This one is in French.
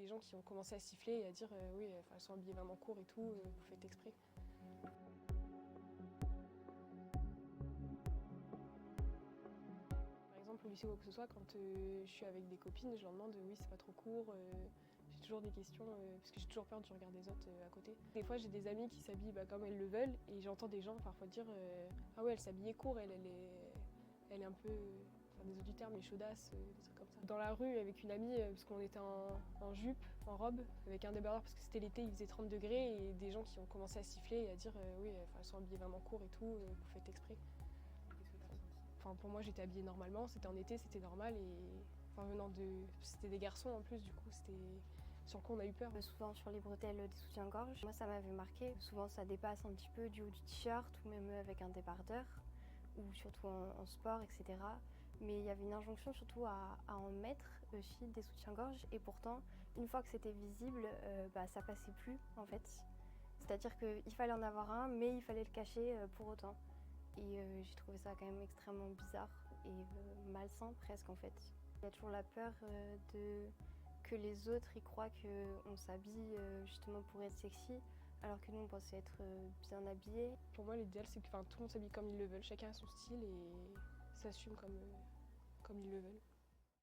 des gens qui ont commencé à siffler et à dire oui, elles sont habillées même en cours et tout, vous faites exprès. Par exemple, au lycée ou quoi que ce soit, quand je suis avec des copines, je leur demande oui, c'est pas trop court. J'ai toujours des questions parce que j'ai toujours peur du regard des autres à côté. Des fois, j'ai des amies qui s'habillent comme elles le veulent et j'entends des gens parfois dire ah ouais, elle s'habillait court, elle est un peu, désolé du terme, mais chaudasse, des trucs comme ça. Dans la rue avec une amie, parce qu'on était en jupe, en robe, avec un débardeur parce que c'était l'été, il faisait 30 degrés et des gens qui ont commencé à siffler et à dire oui, elles sont habillées vraiment court et tout, vous faites exprès. Enfin, pour moi, j'étais habillée normalement, c'était en été, c'était normal et venant de, c'était des garçons en plus, du coup, c'était sur quoi on a eu peur. Souvent sur les bretelles des soutiens-gorge, moi ça m'avait marqué. Souvent ça dépasse un petit peu du haut du t-shirt ou même avec un débardeur ou surtout en sport, etc. Mais il y avait une injonction surtout à en mettre aussi des soutiens-gorge et pourtant, une fois que c'était visible, ça passait plus en fait. C'est-à-dire qu'il fallait en avoir un, mais il fallait le cacher pour autant. Et j'ai trouvé ça quand même extrêmement bizarre et malsain presque en fait. Il y a toujours la peur que les autres y croient qu'on s'habille justement pour être sexy, alors que nous on pensait être bien habillés. Pour moi, l'idéal c'est que tout le monde s'habille comme ils le veulent, chacun a son style et s'assume comme ils le veulent.